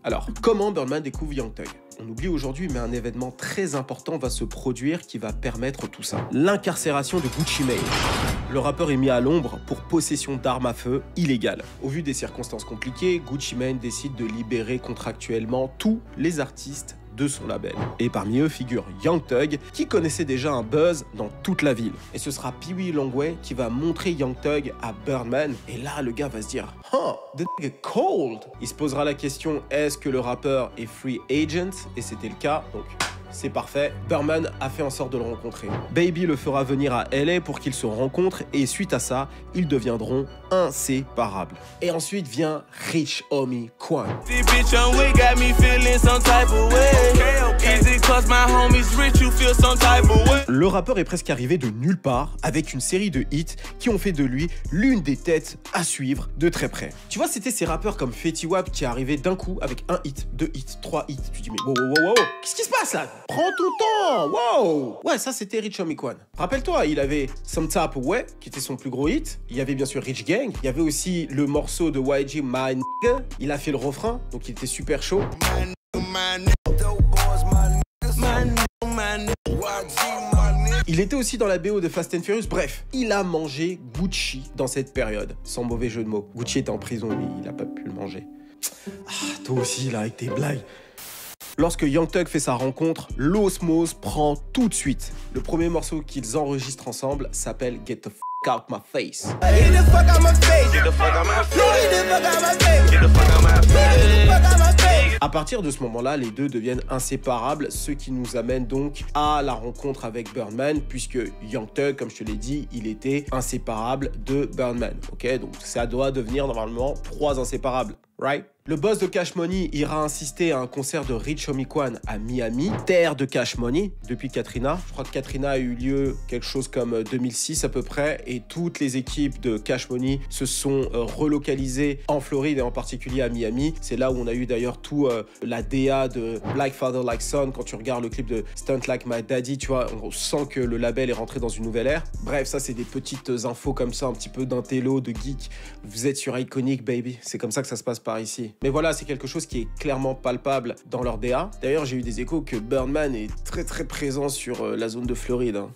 Alors, comment Birdman découvre Young Thug? On oublie aujourd'hui, mais un événement très important va se produire qui va permettre tout ça. L'incarcération de Gucci Mane. Le rappeur est mis à l'ombre pour possession d'armes à feu illégales. Au vu des circonstances compliquées, Gucci Mane décide de libérer contractuellement tous les artistes de son label. Et parmi eux figure Young Thug, qui connaissait déjà un buzz dans toute la ville. Et ce sera Pee Wee Longway qui va montrer Young Thug à Birdman. Et là, le gars va se dire « Huh, the nigga cold !» Il se posera la question, est-ce que le rappeur est free agent? Et c'était le cas, donc c'est parfait. Birdman a fait en sorte de le rencontrer. Baby le fera venir à LA pour qu'ils se rencontrent et suite à ça, ils deviendront inséparables. Et ensuite vient Rich Homie Quan. Le rappeur est presque arrivé de nulle part avec une série de hits qui ont fait de lui l'une des têtes à suivre de très près. Tu vois, c'était ces rappeurs comme Fetty Wap qui arrivaient d'un coup avec un hit, 2 hits, 3 hits. Tu dis mais wow, qu'est-ce qui se passe là? Prends ton temps, wow! Ouais, ça c'était Rich Homie Quan. Rappelle-toi, il avait Some Type of Way, qui était son plus gros hit. Il y avait bien sûr Rich Gang. Il y avait aussi le morceau de YG, My Nigga. Il a fait le refrain, donc il était super chaud. Il était aussi dans la BO de Fast and Furious. Bref, il a mangé Gucci dans cette période. Sans mauvais jeu de mots. Gucci était en prison, lui, il a pas pu le manger. Ah, toi aussi, là, avec tes blagues. Lorsque Young Thug fait sa rencontre, l'osmose prend tout de suite. Le premier morceau qu'ils enregistrent ensemble s'appelle Get the F*** Out My Face. À partir de ce moment-là, les deux deviennent inséparables, ce qui nous amène donc à la rencontre avec Birdman, puisque Young Thug, comme je te l'ai dit, il était inséparable de Birdman. Ok, donc ça doit devenir normalement 3 inséparables, right? Le boss de Cash Money ira assister à un concert de Rich Homie Quan à Miami, terre de Cash Money, depuis Katrina. Je crois que Katrina a eu lieu quelque chose comme 2006 à peu près, et toutes les équipes de Cash Money se sont relocalisées en Floride et en particulier à Miami. C'est là où on a eu d'ailleurs tout la DA de Like Father Like Son. Quand tu regardes le clip de Stunt Like My Daddy, tu vois, on sent que le label est rentré dans une nouvelle ère. Bref, ça c'est des petites infos comme ça, un petit peu d'intello, de geek. Vous êtes sur Iconic, baby. C'est comme ça que ça se passe par ici. Mais voilà, c'est quelque chose qui est clairement palpable dans leur DA. D'ailleurs, j'ai eu des échos que Birdman est très présent sur la zone de Floride. Hein.